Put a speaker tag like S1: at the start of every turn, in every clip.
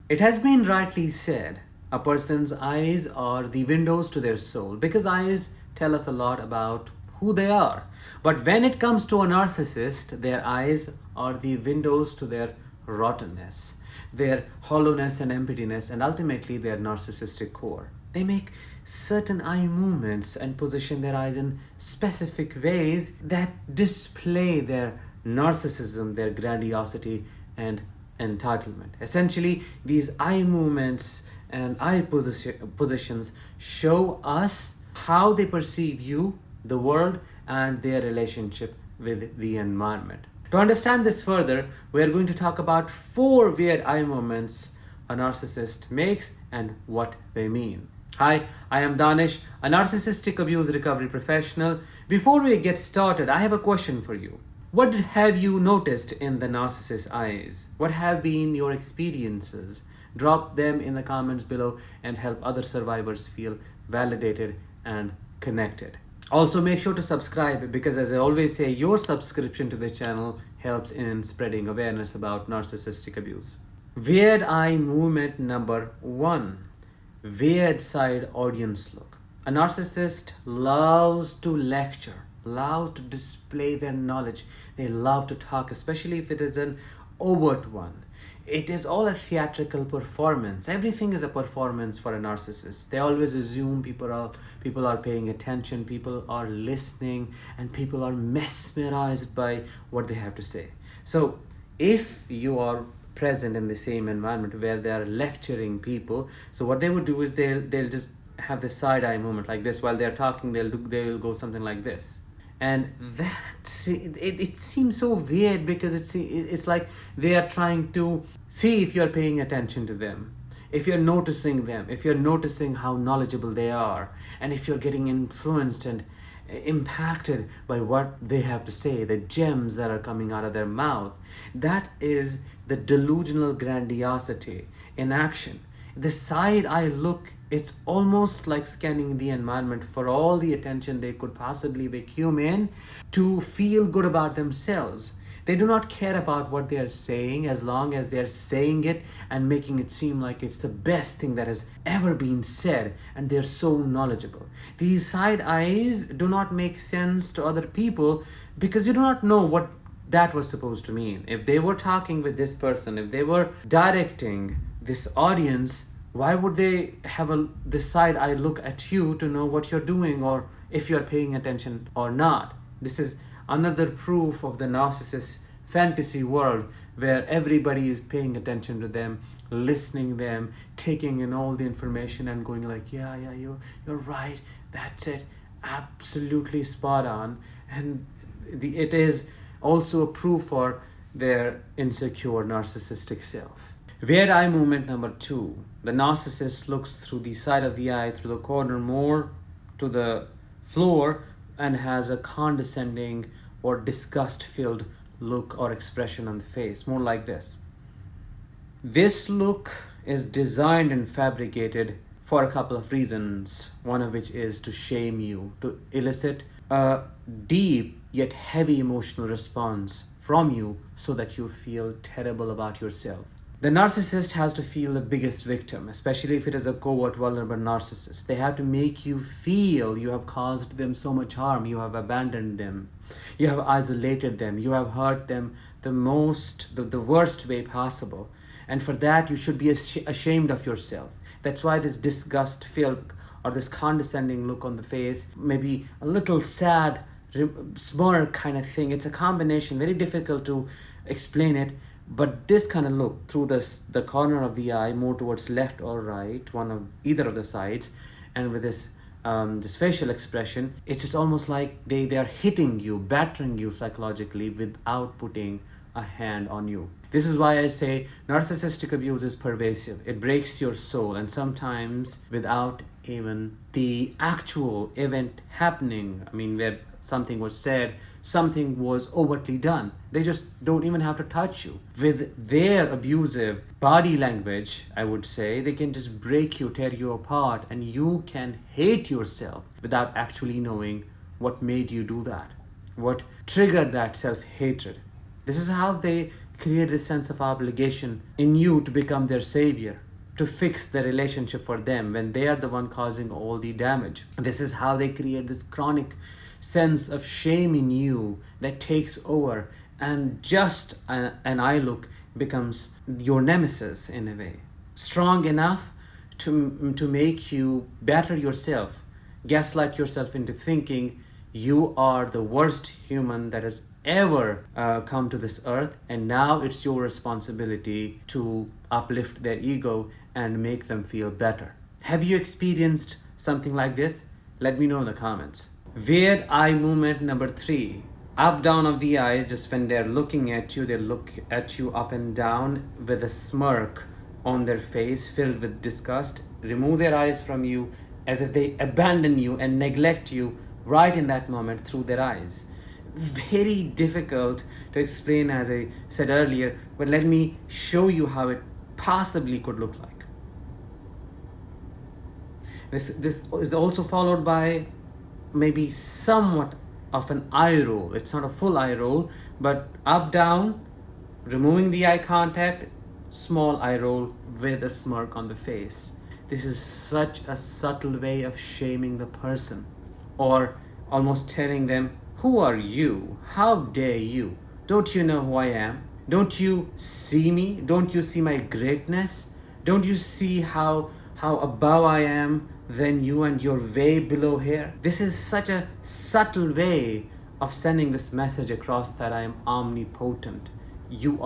S1: It has been rightly said, a person's eyes are the windows to their soul because eyes tell us a lot about who they are. But when it comes to a narcissist, their eyes are the windows to their rottenness, their hollowness and emptiness, and ultimately their narcissistic core. They make certain eye movements and position their eyes in specific ways that display their narcissism, their grandiosity, and entitlement. Essentially, these eye movements and positions show us how they perceive you, the world, and their relationship with the environment. To understand this further, we are going to talk about 4 weird eye movements a narcissist makes and what they mean. Hi, I am Danish, a narcissistic abuse recovery professional. Before we get started, I have a question for you. What have you noticed in the narcissist's eyes? What have been your experiences? Drop them in the comments below and help other survivors feel validated and connected. Also, make sure to subscribe because, as I always say, your subscription to the channel helps in spreading awareness about narcissistic abuse. Weird eye movement number 1. Weird side audience look. A narcissist loves to lecture, loves to display their knowledge. They love to talk, especially if it is an overt one. It is all a theatrical performance. Everything is a performance for a narcissist. They always assume people are paying attention, people are listening, and people are mesmerized by what they have to say. So if you are present in the same environment where they are lecturing people, so what they would do is they'll just have the side eye movement like this. While they're talking, they'll go something like this. And it seems so weird because it's like they are trying to see if you're paying attention to them, if you're noticing them, if you're noticing how knowledgeable they are, and if you're getting influenced and impacted by what they have to say, the gems that are coming out of their mouth. That is the delusional grandiosity in action. The side eye look, it's almost like scanning the environment for all the attention they could possibly vacuum in to feel good about themselves. They do not care about what they are saying as long as they are saying it and making it seem like it's the best thing that has ever been said, and they're so knowledgeable. These side eyes do not make sense to other people because you do not know what that was supposed to mean. If they were talking with this person, if they were directing this audience, why would they have this side eye look at you to know what you're doing or if you're paying attention or not? This is another proof of the narcissist fantasy world where everybody is paying attention to them, listening them, taking in all the information and going like, yeah, you're right, that's it, absolutely spot on. And it is also a proof for their insecure narcissistic self. Weird eye movement number 2. The narcissist looks through the side of the eye, through the corner, more to the floor, and has a condescending or disgust-filled look or expression on the face, more like this. This look is designed and fabricated for a couple of reasons, one of which is to shame you, to elicit a deep yet heavy emotional response from you so that you feel terrible about yourself. The narcissist has to feel the biggest victim, especially if it is a covert, vulnerable narcissist. They have to make you feel you have caused them so much harm, you have abandoned them, you have isolated them, you have hurt them the worst way possible. And for that, you should be ashamed of yourself. That's why this disgust-filled or this condescending look on the face, maybe a little sad smirk kind of thing. It's a combination, very difficult to explain it. But this kind of look through the corner of the eye, more towards left or right, one of either of the sides, and with this facial expression, it's just almost like they are hitting you, battering you psychologically without putting a hand on you. This is why I say narcissistic abuse is pervasive. It breaks your soul, and sometimes without even the actual event happening. I mean, where something was said, something was overtly done. They just don't even have to touch you. With their abusive body language, I would say, they can just break you, tear you apart, and you can hate yourself without actually knowing what made you do that, what triggered that self-hatred. This is how they create this sense of obligation in you to become their savior, to fix the relationship for them when they are the one causing all the damage. This is how they create this chronic sense of shame in you that takes over, and just an eye look becomes your nemesis in a way. Strong enough to make you better yourself, gaslight yourself into thinking you are the worst human that has ever come to this earth, and now it's your responsibility to uplift their ego and make them feel better. Have you experienced something like this? Let me know in the comments. Weird eye movement number 3. Up down of the eyes, just when they're looking at you, they look at you up and down with a smirk on their face filled with disgust. Remove their eyes from you as if they abandon you and neglect you right in that moment through their eyes. Very difficult to explain, as I said earlier, but let me show you how it possibly could look like. This is also followed by maybe somewhat of an eye roll. It's not a full eye roll, but up, down, removing the eye contact, small eye roll with a smirk on the face. This is such a subtle way of shaming the person, or almost telling them, who are you? How dare you? Don't you know who I am? Don't you see me? Don't you see my greatness? Don't you see how above I am than you, and you're way below here? This is such a subtle way of sending this message across that I am omnipotent. You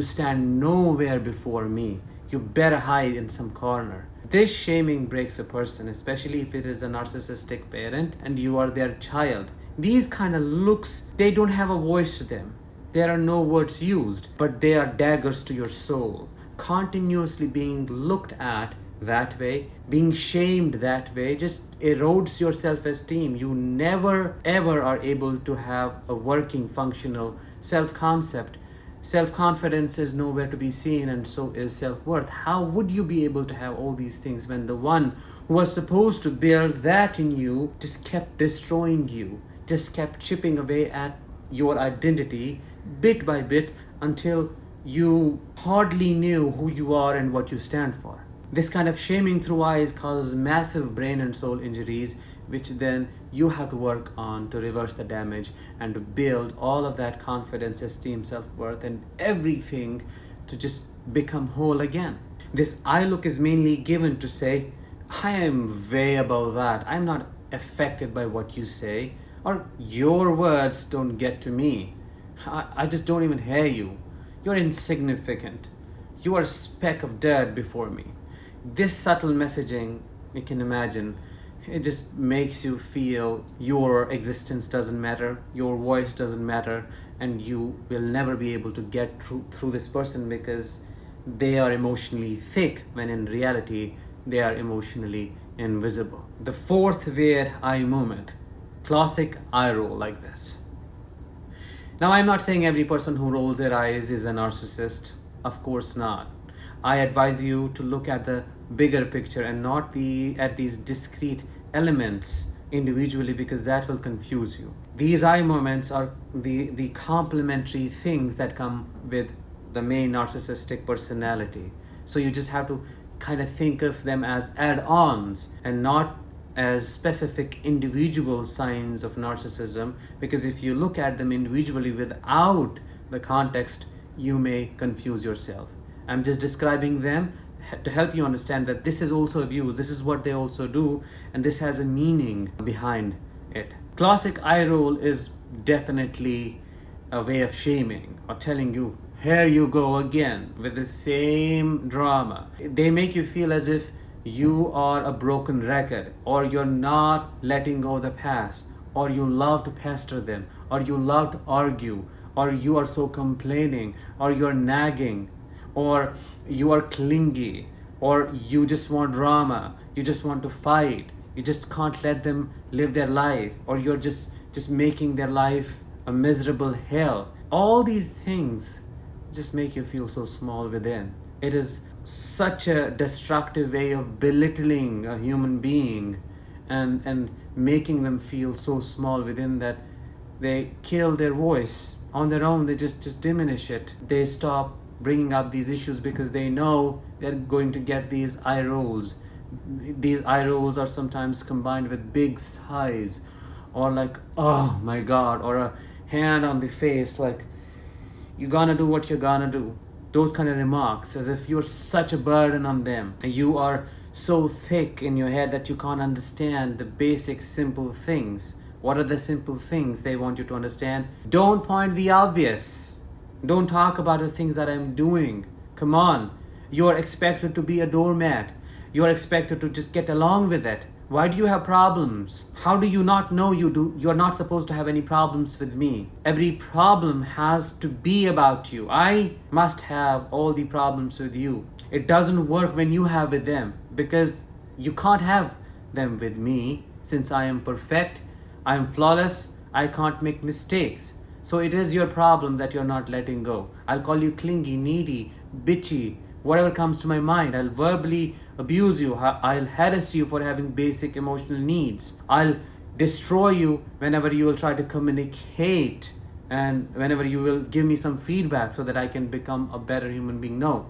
S1: stand nowhere before me. You better hide in some corner. This shaming breaks a person, especially if it is a narcissistic parent and you are their child. These kind of looks, they don't have a voice to them. There are no words used, but they are daggers to your soul. Continuously being looked at that way, being shamed that way, just erodes your self-esteem. You never ever are able to have a working, functional self-concept. Self-confidence is nowhere to be seen, and so is self-worth. How would you be able to have all these things when the one who was supposed to build that in you just kept destroying you, just kept chipping away at your identity bit by bit until you hardly knew who you are and what you stand for? This kind of shaming through eyes causes massive brain and soul injuries, which then you have to work on to reverse the damage and to build all of that confidence, esteem, self-worth, and everything to just become whole again. This eye look is mainly given to say, I am way above that. I'm not affected by what you say, or your words don't get to me. I just don't even hear you. You're insignificant. You are a speck of dirt before me. This subtle messaging, you can imagine, it just makes you feel your existence doesn't matter, your voice doesn't matter, and you will never be able to get through this person because they are emotionally thick, when in reality they are emotionally invisible. The fourth weird eye movement, classic eye roll like this. Now, I'm not saying every person who rolls their eyes is a narcissist. Of course not. I advise you to look at the bigger picture and not at these discrete elements individually, because that will confuse you. These eye movements are the complementary things that come with the main narcissistic personality. So you just have to kind of think of them as add-ons and not as specific individual signs of narcissism, because if you look at them individually without the context, you may confuse yourself. I'm just describing them to help you understand that this is also abuse, this is what they also do, and this has a meaning behind it. Classic eye roll is definitely a way of shaming or telling you, here you go again with the same drama. They make you feel as if you are a broken record, or you're not letting go of the past, or you love to pester them, or you love to argue, or you are so complaining, or you're nagging, or you are clingy, or you just want drama, you just want to fight, you just can't let them live their life, or you're just making their life a miserable hell. All these things just make you feel so small within. It is such a destructive way of belittling a human being and making them feel so small within that they kill their voice on their own, they just diminish it. They stop bringing up these issues because they know they're going to get these eye rolls. These eye rolls are sometimes combined with big sighs, or like, oh my god, or a hand on the face, like, you're gonna do what you're gonna do. Those kind of remarks, as if you're such a burden on them. You are so thick in your head that you can't understand the basic simple things. What are the simple things they want you to understand? Don't point the obvious. Don't talk about the things that I'm doing. Come on. You're expected to be a doormat. You're expected to just get along with it. Why do you have problems? How do you not know you're not supposed to have any problems with me? Every problem has to be about you. I must have all the problems with you. It doesn't work when you have with them, because you can't have them with me, since I am perfect, I am flawless, I can't make mistakes. So it is your problem that you're not letting go. I'll call you clingy, needy, bitchy, whatever comes to my mind. I'll verbally abuse you. I'll harass you for having basic emotional needs. I'll destroy you whenever you will try to communicate, and whenever you will give me some feedback so that I can become a better human being. No,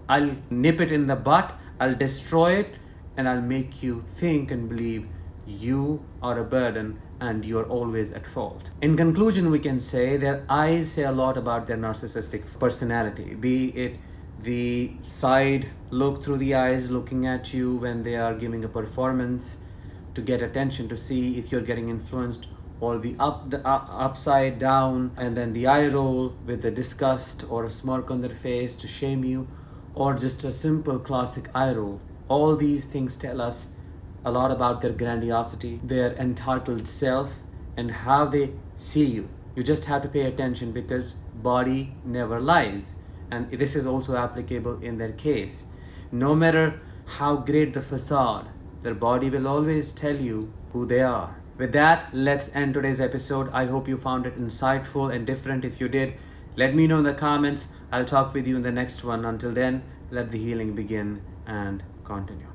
S1: I'll nip it in the butt, I'll destroy it, and I'll make you think and believe you are a burden and you're always at fault. In conclusion, we can say their eyes say a lot about their narcissistic personality, be it the side look through the eyes looking at you when they are giving a performance to get attention, to see if you're getting influenced, or the upside down and then the eye roll with the disgust or a smirk on their face to shame you, or just a simple classic eye roll. All these things tell us a lot about their grandiosity, their entitled self, and how they see you. You just have to pay attention, because body never lies. And this is also applicable in their case. No matter how great the facade, their body will always tell you who they are. With that, let's end today's episode. I hope you found it insightful and different. If you did, let me know in the comments. I'll talk with you in the next one. Until then, let the healing begin and continue.